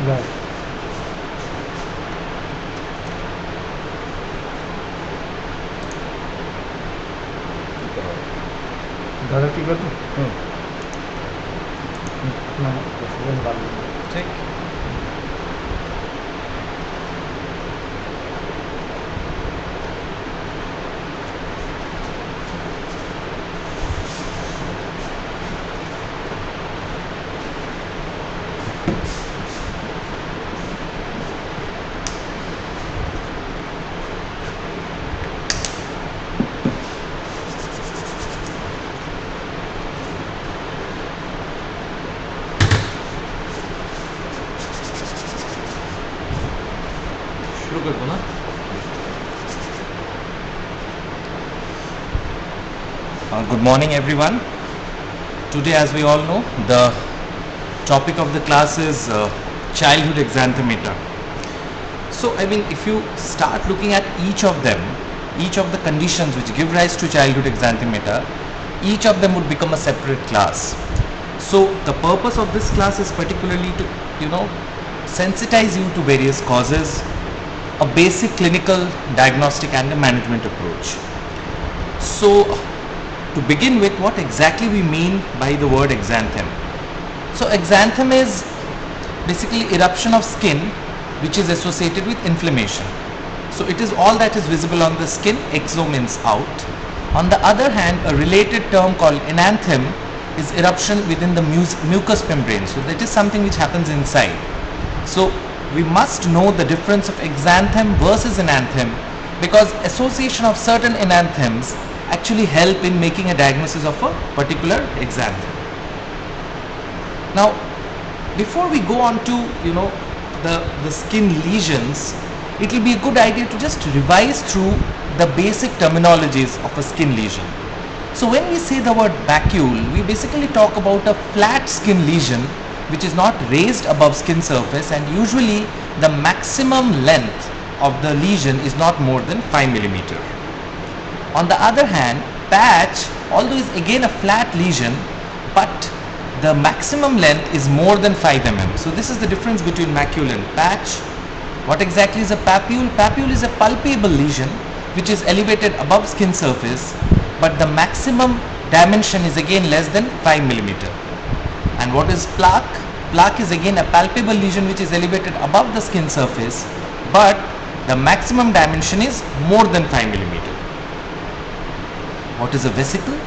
Right. दादा ठीक है तो ना फोन डाल ठीक शुरू कर दो ना Good morning everyone. Today, as we all know, the topic of the class is childhood exanthemeter. So I mean, if you start looking at each of them, each of the conditions which give rise to childhood exanthemeter, each of them would become a separate class. So the purpose of this class is particularly to, sensitize you to various causes, a basic clinical diagnostic and a management approach. So to begin with, what exactly we mean by the word exanthem? So exanthem is basically eruption of skin which is associated with inflammation. So it is all that is visible on the skin, exo means out. On the other hand, a related term called enanthem is eruption within the mucous membrane. So that is something which happens inside. So we must know the difference of exanthem versus enanthem, because association of certain enanthems actually help in making a diagnosis of a particular exanthem. Now, before we go on to the skin lesions, it will be a good idea to just revise through the basic terminologies of a skin lesion. So when we say the word macule, we basically talk about a flat skin lesion which is not raised above skin surface, and usually the maximum length of the lesion is not more than 5 millimeter. On the other hand, patch, although is again a flat lesion, but the maximum length is more than 5 mm. So this is the difference between macule and patch. What exactly is a papule? Papule is a palpable lesion which is elevated above skin surface, but the maximum dimension is again less than 5 millimeter. And what is plaque? Plaque is again a palpable lesion which is elevated above the skin surface, but the maximum dimension is more than 5 millimeter. What is a vesicle?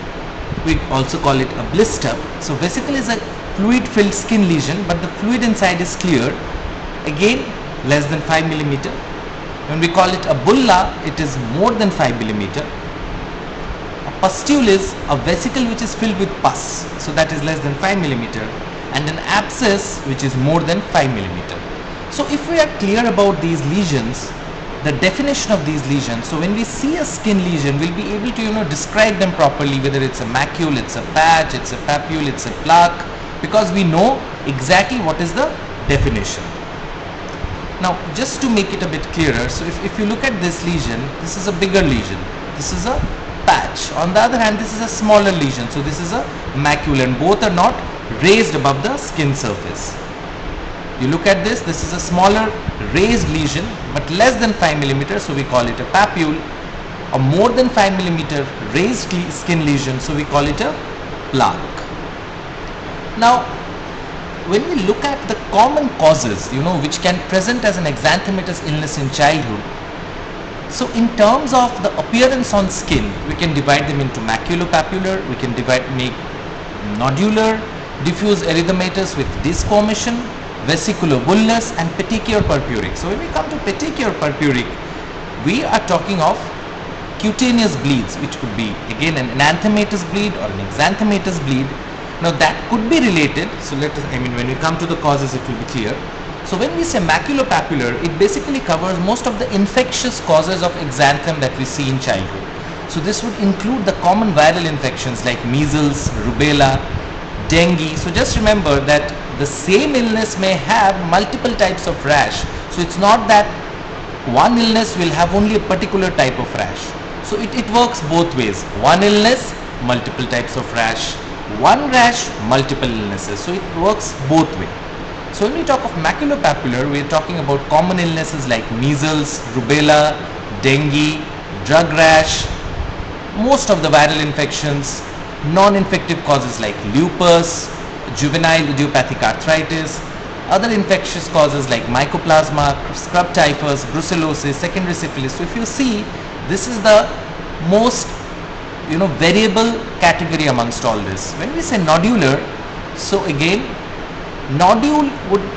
We also call it a blister. So vesicle is a fluid filled skin lesion, but the fluid inside is clear, again less than 5 millimeter. When we call it a bulla, it is more than 5 millimeter. A pustule is a vesicle which is filled with pus, so that is less than 5 millimeter, and an abscess which is more than 5 millimeter. So if we are clear about these lesions, the definition of these lesions, so when we see a skin lesion, we'll be able to describe them properly, whether it's a macule, it's a patch, it's a papule, it's a plaque, because we know exactly what is the definition. Now just to make it a bit clearer, so if you look at this lesion, this is a bigger lesion, this is a patch. On the other hand, this is a smaller lesion, so this is a macule, and both are not raised above the skin surface. You look at this, this is a smaller raised lesion but less than 5 millimeter, so we call it a papule. A more than 5 millimeter raised skin lesion, so we call it a plaque. Now when we look at the common causes which can present as an exanthematous illness in childhood, so in terms of the appearance on skin, we can divide them into maculopapular, we can make nodular, diffuse erythematous with disformation, vesiculobullous, and petechio-purpuric. So when we come to petechio-purpuric, we are talking of cutaneous bleeds, which could be again an enanthematous bleed or an exanthematous bleed. Now that could be related, so when we come to the causes, it will be clear. So when we say maculopapular, it basically covers most of the infectious causes of exanthem that we see in childhood. So this would include the common viral infections like measles, rubella, dengue. So just remember that the same illness may have multiple types of rash. So it's not that one illness will have only a particular type of rash. So it works both ways. One illness, multiple types of rash. One rash, multiple illnesses. So it works both ways. So when we talk of maculopapular, we are talking about common illnesses like measles, rubella, dengue, drug rash, most of the viral infections, non-infective causes like lupus, juvenile idiopathic arthritis, other infectious causes like mycoplasma, scrub typhus, brucellosis, secondary syphilis. So if you see, this is the most variable category amongst all this. When we say nodular, so again, nodule would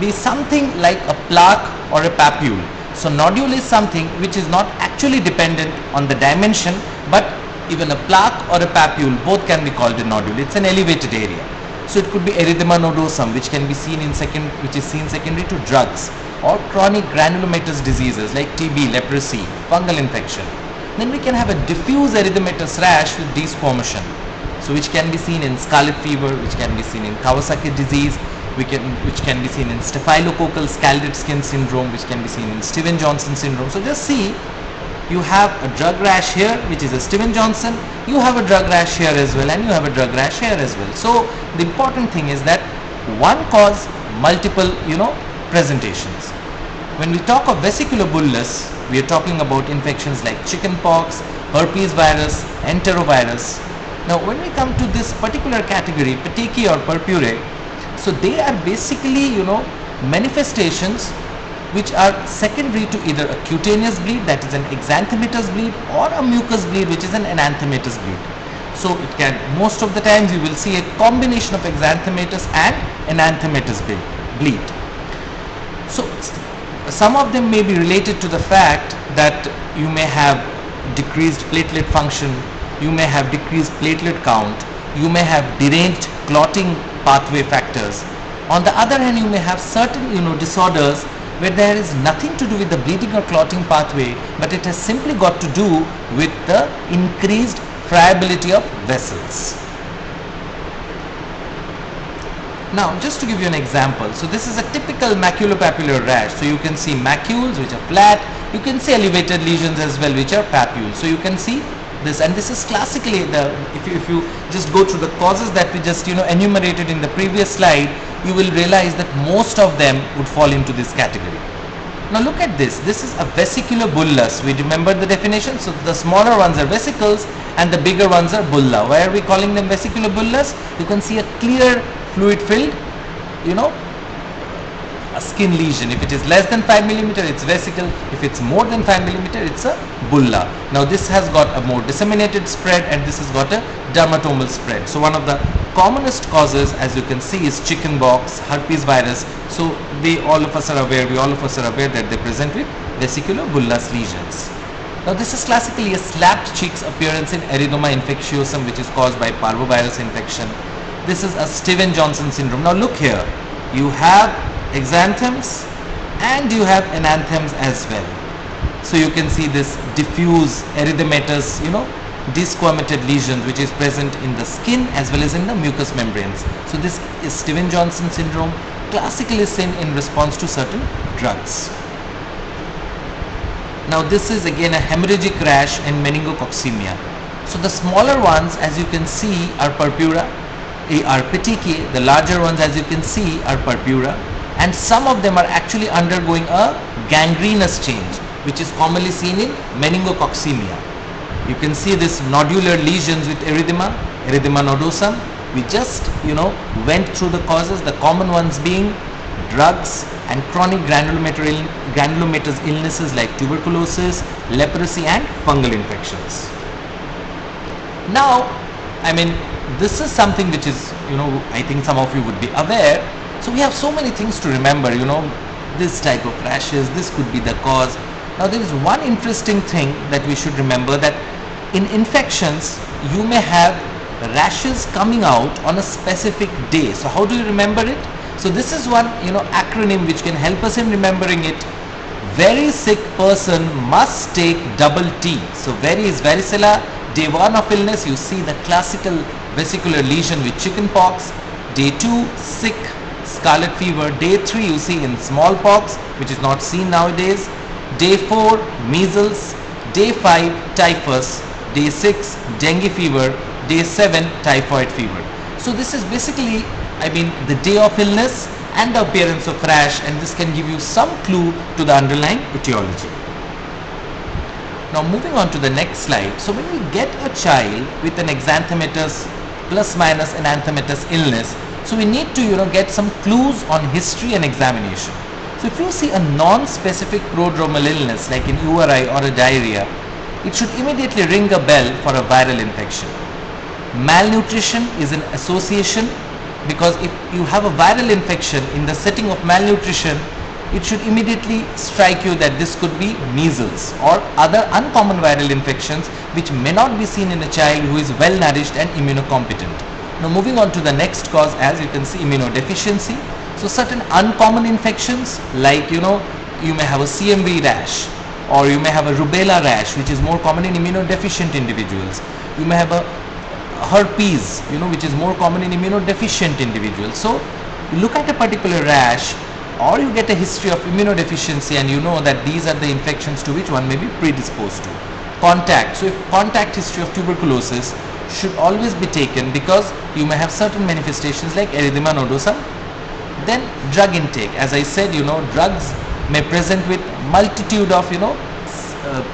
be something like a plaque or a papule. So nodule is something which is not actually dependent on the dimension, but even a plaque or a papule, both can be called a nodule. It's an elevated area. So it could be erythema nodosum, which can be seen which is seen secondary to drugs, or chronic granulomatous diseases like TB, leprosy, fungal infection. Then we can have a diffuse erythematous rash with desquamation, so which can be seen in scarlet fever, which can be seen in Kawasaki disease, which can be seen in staphylococcal scalded skin syndrome, which can be seen in Steven-Johnson syndrome. So just see, you have a drug rash here, which is a Steven-Johnson, you have a drug rash here as well, and you have a drug rash here as well. So the important thing is that one cause, multiple presentations. When we talk of vesicular bullous, we are talking about infections like chickenpox, herpes virus, enterovirus. Now when we come to this particular category, petechiae or purpurae, so they are basically manifestations which are secondary to either a cutaneous bleed, that is an exanthematous bleed, or a mucous bleed, which is an enanthematous bleed. So it can, most of the times you will see a combination of exanthematous and enanthematous bleed. So some of them may be related to the fact that you may have decreased platelet function, you may have decreased platelet count, you may have deranged clotting pathway factors. On the other hand, you may have certain disorders where there is nothing to do with the bleeding or clotting pathway, but it has simply got to do with the increased friability of vessels. Now just to give you an example, so this is a typical maculopapular rash. So you can see macules which are flat, you can see elevated lesions as well which are papules. So you can see this, and this is classically if you just go through the causes that we just enumerated in the previous slide, you will realize that most of them would fall into this category. Now look at this. This is a vesicular bullous. We remember the definition. So the smaller ones are vesicles and the bigger ones are bulla. Why are we calling them vesicular bullous? You can see a clear fluid filled a skin lesion. If it is less than 5 millimeter, it's vesicle. If it's more than 5 millimeter, it's a bulla. Now this has got a more disseminated spread, and this has got a dermatomal spread. So one of the commonest causes, as you can see, is chickenpox, herpes virus. So we all of us are aware that they present with vesicular bullous lesions. Now this is classically a slapped cheeks appearance in erythema infectiosum, which is caused by parvovirus infection. This is a Steven-Johnson syndrome. Now look here, you have exanthems and you have enanthems as well. So you can see this diffuse erythematous desquamated lesions which is present in the skin as well as in the mucous membranes. So this is Steven-Johnson syndrome, classically seen in response to certain drugs. Now this is again a hemorrhagic rash and meningococcemia. So the smaller ones, as you can see, are purpura, are petechiae. The larger ones, as you can see, are purpura, and some of them are actually undergoing a gangrenous change, which is commonly seen in meningococcemia. You can see this nodular lesions with erythema nodosum. We just went through the causes, the common ones being drugs and chronic granulomatous illnesses like tuberculosis, leprosy and fungal infections. Now, this is something which is, I think some of you would be aware. So we have so many things to remember, this type of rashes, this could be the cause. Now there is one interesting thing that we should remember, that in infections, you may have rashes coming out on a specific day. So how do you remember it? So this is one acronym which can help us in remembering it. Very sick person must take double T. So very is varicella. Day 1 of illness, you see the classical vesicular lesion with chickenpox. Day 2, sick, scarlet fever. Day 3, you see in smallpox, which is not seen nowadays. Day 4, measles. Day 5, typhus. Day 6, dengue fever. Day 7, typhoid fever. So this is basically, the day of illness, and the appearance of rash, and this can give you some clue to the underlying etiology. Now moving on to the next slide. So when we get a child with an exanthematous plus minus enanthematous illness, so we need to get some clues on history and examination. So if you see a non-specific prodromal illness like an URI or a diarrhea, it should immediately ring a bell for a viral infection. Malnutrition is an association, because if you have a viral infection in the setting of malnutrition, it should immediately strike you that this could be measles or other uncommon viral infections which may not be seen in a child who is well nourished and immunocompetent. Now moving on to the next cause, as you can see, immunodeficiency. So certain uncommon infections like you may have a CMV rash, or you may have a rubella rash, which is more common in immunodeficient individuals. You may have a herpes, which is more common in immunodeficient individuals. So you look at a particular rash, or you get a history of immunodeficiency, and you know that these are the infections to which one may be predisposed to. Contact. So if contact history of tuberculosis should always be taken, because you may have certain manifestations like erythema nodosa. Then drug intake. As I said, drugs may present with multitude of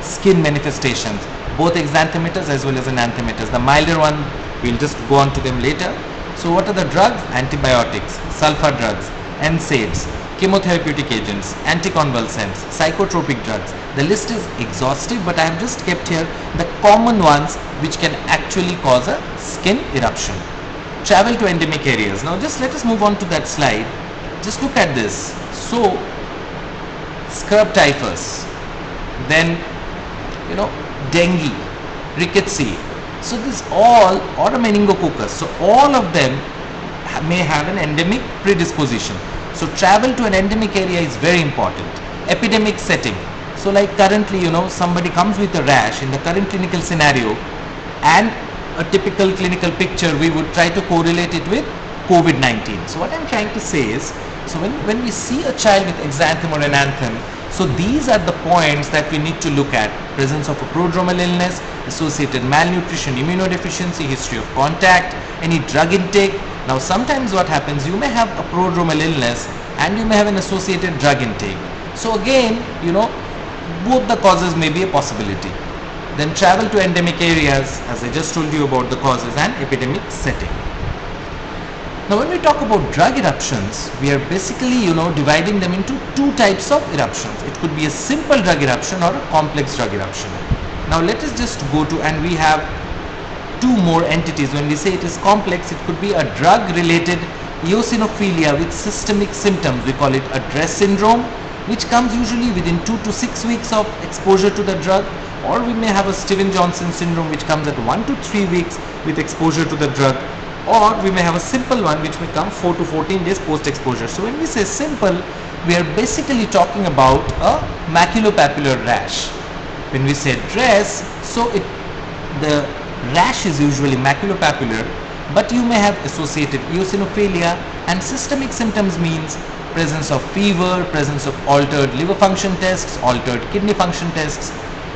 skin manifestations, both exanthematous as well as enanthematous. The milder one, we'll just go on to them later. So what are the drugs? Antibiotics, sulfur drugs, NSAIDs, chemotherapeutic agents, anticonvulsants, psychotropic drugs. The list is exhaustive, but I have just kept here the common ones which can actually cause a skin eruption. Travel to endemic areas. Now just let us move on to that slide. Just look at this. So scrub typhus, then dengue, rickettsy. So this all, or a meningococcus. So all of them may have an endemic predisposition. So travel to an endemic area is very important. Epidemic setting. So like currently, somebody comes with a rash in the current clinical scenario, and a typical clinical picture, we would try to correlate it with COVID-19. So what I'm trying to say is, so when we see a child with exanthem or enanthem, so these are the points that we need to look at: presence of a prodromal illness, associated malnutrition, immunodeficiency, history of contact, any drug intake. Now sometimes what happens, you may have a prodromal illness and you may have an associated drug intake. So again, both the causes may be a possibility. Then travel to endemic areas, as I just told you about the causes, and epidemic setting. Now when we talk about drug eruptions, we are basically dividing them into two types of eruptions. It could be a simple drug eruption or a complex drug eruption. Now let us just go to, and we have two more entities. When we say it is complex, it could be a drug related eosinophilia with systemic symptoms. We call it a DRESS syndrome, which comes usually within 2 to 6 weeks of exposure to the drug, or we may have a Stevens-Johnson syndrome which comes at 1 to 3 weeks with exposure to the drug, or we may have a simple one which may come 4 to 14 days post exposure. So when we say simple, we are basically talking about a maculopapular rash. When we say DRESS, so the rash is usually maculopapular, but you may have associated eosinophilia, and systemic symptoms means presence of fever, presence of altered liver function tests, altered kidney function tests.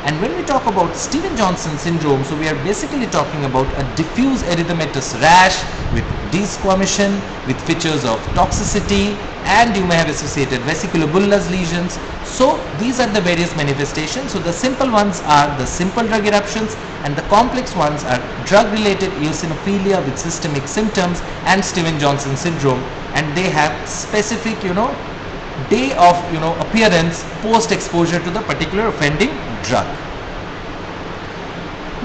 And when we talk about Stevens-Johnson syndrome, so we are basically talking about a diffuse erythematous rash with desquamation, with features of toxicity, and you may have associated vesiculobullous lesions. So these are the various manifestations. So the simple ones are the simple drug eruptions, and the complex ones are drug related eosinophilia with systemic symptoms and Stevens-Johnson syndrome, and they have specific day of appearance post exposure to the particular offending drug.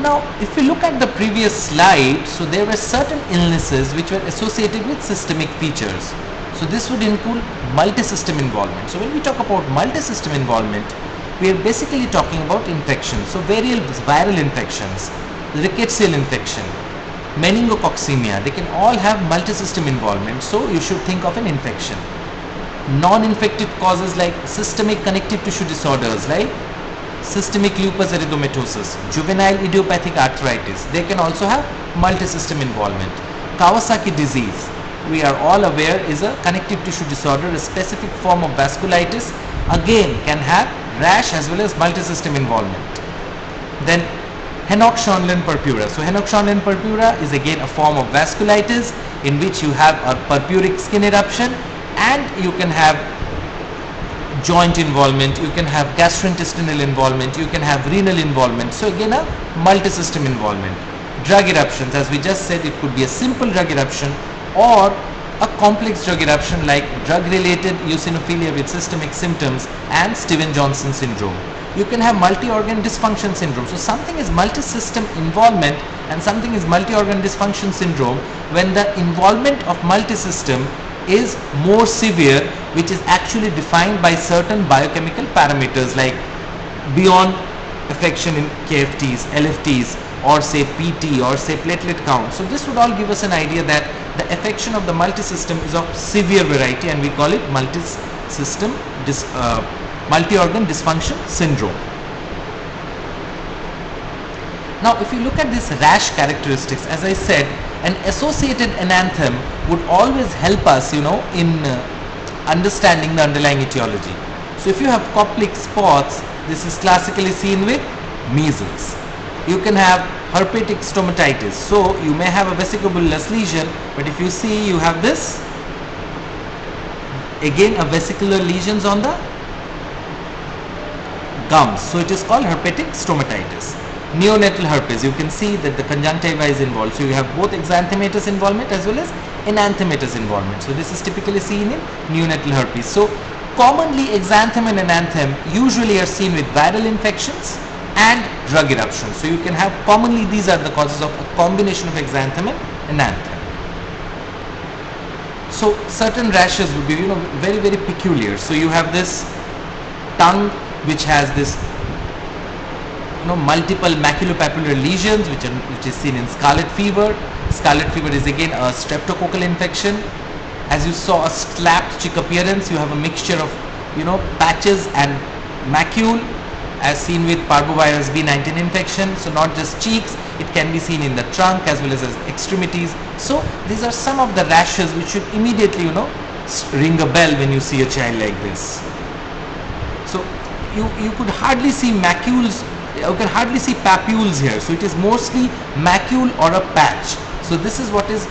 Now if we look at the previous slide, so there were certain illnesses which were associated with systemic features. So this would include multi-system involvement. So when we talk about multi-system involvement, we are basically talking about infections. So various viral infections, rickettsial infection, meningococcemia, they can all have multi-system involvement. So you should think of an infection. Non-infective causes like systemic connective tissue disorders like systemic lupus erythematosus, juvenile idiopathic arthritis, they can also have multi-system involvement. Kawasaki disease, we are all aware, is a connective tissue disorder, a specific form of vasculitis, again can have rash as well as multi-system involvement. Then Henoch-Schönlein purpura. So Henoch-Schönlein purpura is again a form of vasculitis in which you have a purpuric skin eruption, and you can have joint involvement, you can have gastrointestinal involvement, you can have renal involvement. So again, a multi-system involvement. Drug eruptions, as we just said, it could be a simple drug eruption or a complex drug eruption like drug-related eosinophilia with systemic symptoms and Steven-Johnson syndrome. You can have multi-organ dysfunction syndrome. So something is multi-system involvement and something is multi-organ dysfunction syndrome when the involvement of multi-system is more severe, which is actually defined by certain biochemical parameters like beyond affection in KFTs, LFTs, or say PT, or say platelet count. So this would all give us an idea that the affection of the multi-system is of severe variety, and we call it multi-system multi-organ dysfunction syndrome. Now if you look at this rash characteristics, as I said, an associated enanthem would always help us, in understanding the underlying etiology. So if you have coplic spots, this is classically seen with measles. You can have herpetic stomatitis. So you may have a vesicobulous lesion, but if you see, you have this, again a vesicular lesions on the gums. So it is called herpetic stomatitis. Neonatal herpes, you can see that the conjunctiva is involved. So you have both exanthematous involvement as well as enanthematous involvement. So this is typically seen in neonatal herpes. So commonly exanthem and enanthem usually are seen with viral infections and drug eruptions. So you can have commonly these are the causes of a combination of exanthem and enanthem. So certain rashes would be very peculiar. So you have this tongue which has this multiple maculopapular lesions which is seen in scarlet fever. Scarlet fever is again a streptococcal infection. As you saw a slapped cheek appearance, you have a mixture of patches and macule as seen with parvovirus B19 infection. So not just cheeks, it can be seen in the trunk as well as extremities. So these are some of the rashes which should immediately ring a bell when you see a child like this. So you could hardly see macules, you can hardly see papules here. So it is mostly macule or a patch. So this is what is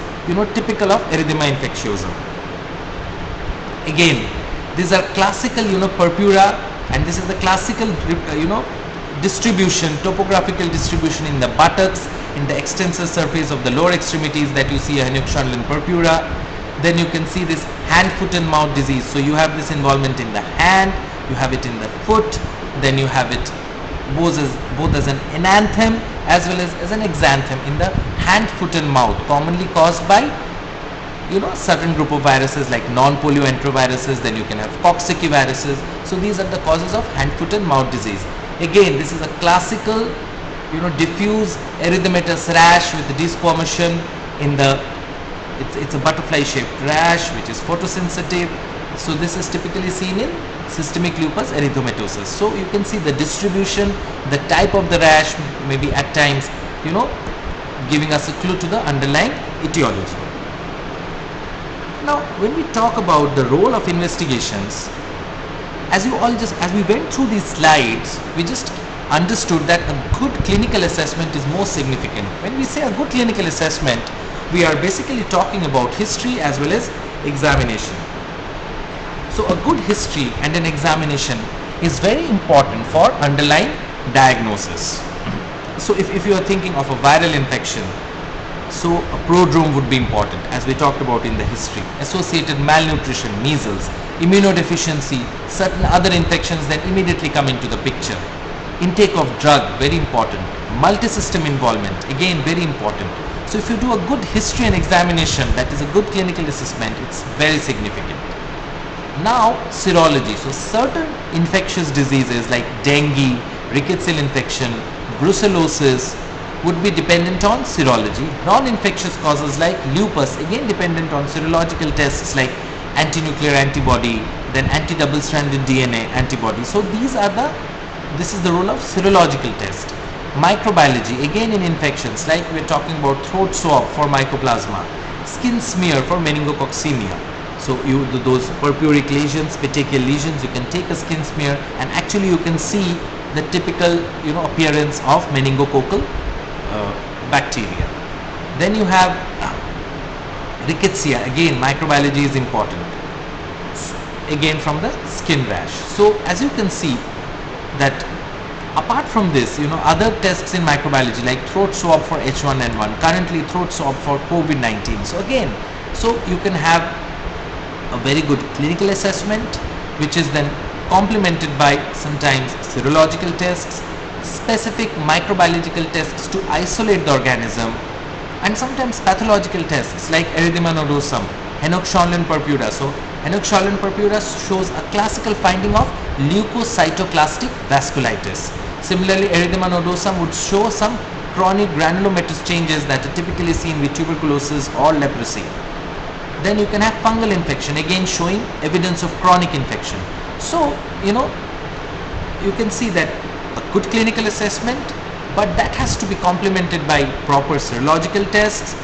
typical of erythema infectiosa. Again, these are classical purpura, and this is the classical distribution, topographical distribution in the buttocks, in the extensor surface of the lower extremities that you see a Henoch-Schondel purpura. Then you can see this hand, foot and mouth disease. So you have this involvement in the hand, you have it in the foot, then you have it both as an enanthem as well as an exanthem in the hand, foot and mouth, commonly caused by certain group of viruses like non-polio enteroviruses. Then you can have Coxsackie viruses. So these are the causes of hand, foot and mouth disease. Again, this is a classical diffuse erythematous rash with the desquamation in the it's a butterfly shaped rash which is photosensitive. So this is typically seen in systemic lupus erythematosus. So you can see the distribution, the type of the rash, maybe at times giving us a clue to the underlying etiology. Now when we talk about the role of investigations, as we went through these slides, we just understood that a good clinical assessment is most significant. When we say a good clinical assessment, we are basically talking about history as well as examination. So a good history and an examination is very important for underlying diagnosis. So if you are thinking of a viral infection, so a prodrome would be important, as we talked about in the history. Associated malnutrition, measles, immunodeficiency, certain other infections then immediately come into the picture. Intake of drug, very important. Multi-system involvement, again very important. So if you do a good history and examination, that is a good clinical assessment, it's very significant. Now serology. So certain infectious diseases like dengue, rickettsial infection, brucellosis would be dependent on serology. Non-infectious causes like lupus, again dependent on serological tests like anti-nuclear antibody, then anti-double-stranded DNA antibody. So this is the role of serological test. Microbiology, again in infections, like we're talking about throat swab for mycoplasma, skin smear for meningococcemia. So those purpuric lesions, petechial lesions, you can take a skin smear and actually you can see the typical appearance of meningococcal bacteria. Then you have rickettsia, again microbiology is important. again from the skin rash. So as you can see that apart from this, other tests in microbiology like throat swab for H1N1, currently throat swab for COVID-19. So again, you can have a very good clinical assessment, which is then complemented by sometimes serological tests, specific microbiological tests to isolate the organism, and sometimes pathological tests like erythema nodosum, Henoch-Schönlein purpura. So Henoch-Schönlein purpura shows a classical finding of leukocytoclastic vasculitis. Similarly, erythema nodosum would show some chronic granulomatous changes that are typically seen with tuberculosis or leprosy. Then you can have fungal infection, again showing evidence of chronic infection. So, you can see that a good clinical assessment, but that has to be complemented by proper serological tests,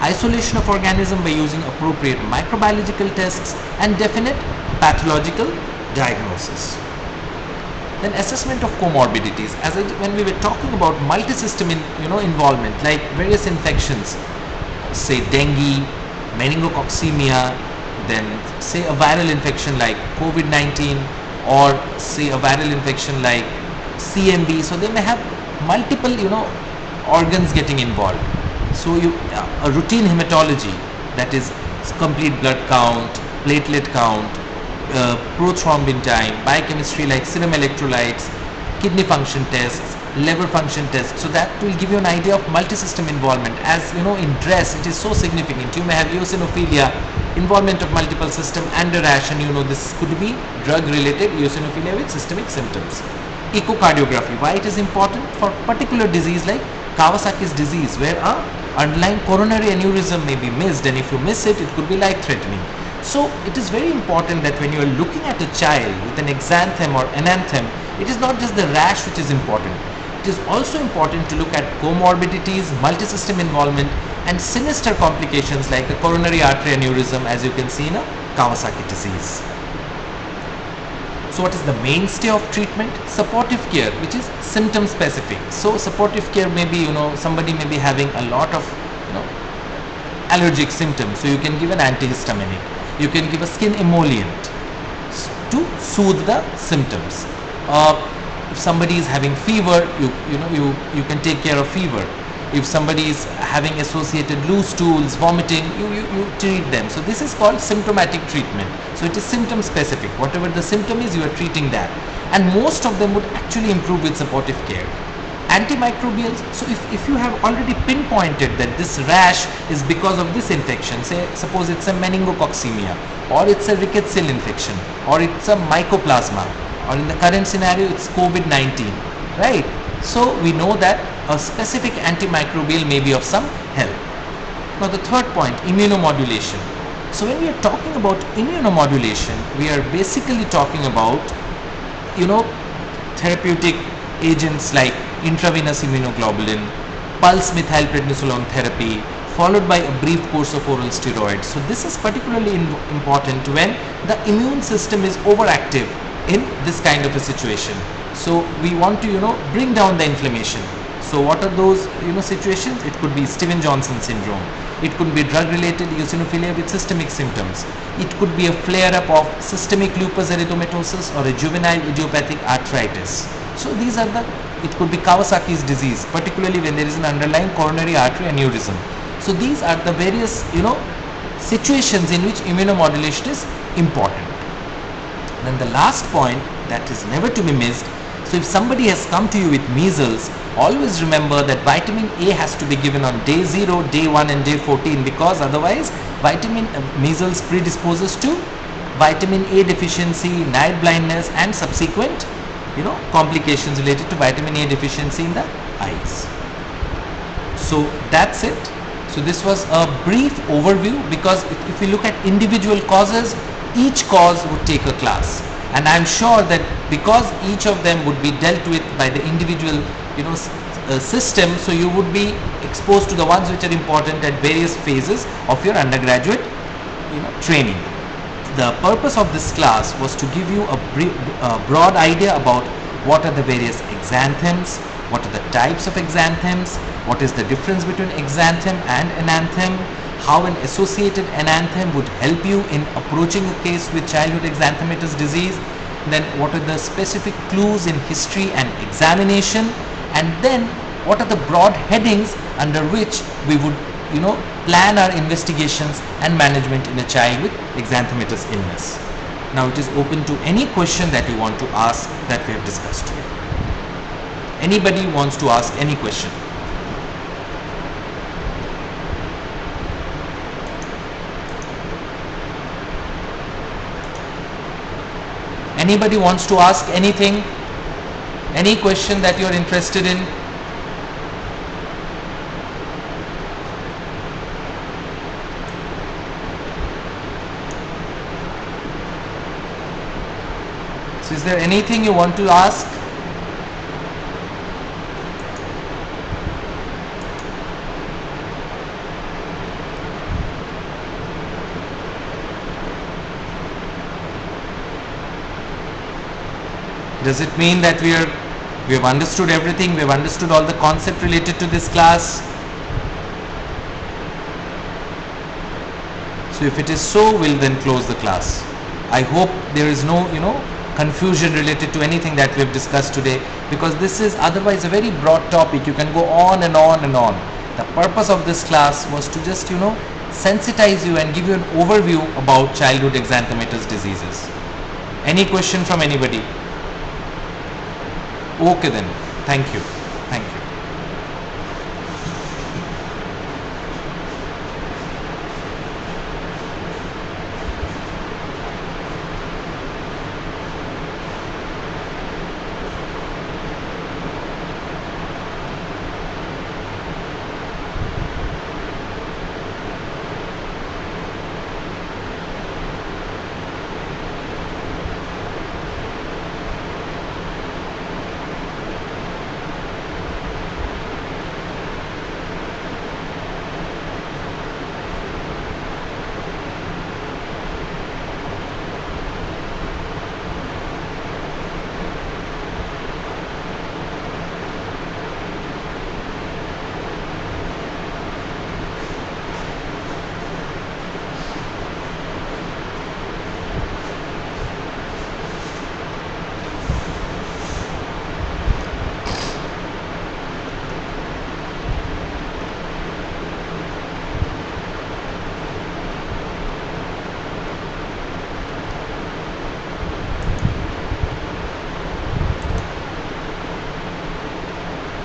isolation of organism by using appropriate microbiological tests, and definite pathological diagnosis. Then assessment of comorbidities. When we were talking about multi-system involvement, like various infections, say dengue, meningococcemia, then say a viral infection like COVID-19, or say a viral infection like CMV. So they may have multiple organs getting involved. So a routine hematology, that is complete blood count, platelet count, prothrombin time, biochemistry like serum electrolytes, kidney function tests, liver function tests. So that will give you an idea of multi-system involvement. As in dress it is so significant. You may have eosinophilia, involvement of multiple system, and a rash, and this could be drug related eosinophilia with systemic symptoms. Echocardiography, why it is important for particular disease like Kawasaki's disease, where a underlying coronary aneurysm may be missed, and if you miss it, it could be life threatening. So it is very important that when you are looking at a child with an exanthem or enanthem, it is not just the rash which is important. It is also important to look at comorbidities, multi-system involvement, and sinister complications like a coronary artery aneurysm, as you can see in a Kawasaki disease. So what is the mainstay of treatment? Supportive care, which is symptom specific. So supportive care may be, somebody may be having a lot of, allergic symptoms. So you can give an antihistaminic. You can give a skin emollient to soothe the symptoms. If somebody is having fever, you can take care of fever. If somebody is having associated loose stools, vomiting, you treat them. So this is called symptomatic treatment. So it is symptom specific. Whatever the symptom is, you are treating that. And most of them would actually improve with supportive care. Antimicrobials, so if you have already pinpointed that this rash is because of this infection, suppose it's a meningococcemia, or it's a rickettsial infection, or it's a mycoplasma, or in the current scenario it's COVID-19, right? So we know that a specific antimicrobial may be of some help. Now the third point, immunomodulation. So when we are talking about immunomodulation, we are basically talking about therapeutic agents like intravenous immunoglobulin, pulse methylprednisolone therapy, followed by a brief course of oral steroids. So this is particularly important when the immune system is overactive in this kind of a situation. So we want to bring down the inflammation. So what are those situations? It could be Steven-Johnson syndrome. It could be drug related eosinophilia with systemic symptoms. It could be a flare up of systemic lupus erythematosus or a juvenile idiopathic arthritis. So these are it could be Kawasaki's disease, particularly when there is an underlying coronary artery aneurysm. So these are the various situations in which immunomodulation is important. Then the last point that is never to be missed, so if somebody has come to you with measles, always remember that vitamin A has to be given on day 0, day 1 and day 14, because otherwise measles predisposes to vitamin A deficiency, night blindness, and subsequent complications related to vitamin A deficiency in the eyes. So that's it. So this was a brief overview, because if we look at individual causes, each cause would take a class, and I'm sure that because each of them would be dealt with by the individual system, so you would be exposed to the ones which are important at various phases of your undergraduate training. The purpose of this class was to give you a broad idea about what are the various exanthems, what are the types of exanthems, what is the difference between exanthem and enanthem, how an associated enanthem would help you in approaching a case with childhood exanthematous disease, then what are the specific clues in history and examination, and then what are the broad headings under which we would plan our investigations and management in a child with exanthematous illness. Now it is open to any question that you want to ask that we have discussed today. Anybody wants to ask any question? Anybody wants to ask anything? Any question that you are interested in? So is there anything you want to ask? Does it mean that we have understood everything, we have understood all the concept related to this class? So if it is so, we'll then close the class. I hope there is no confusion related to anything that we have discussed today, because this is otherwise a very broad topic. You can go on and on and on. The purpose of this class was to just sensitize you and give you an overview about childhood exanthematous diseases. Any question from anybody? Okay then, thank you.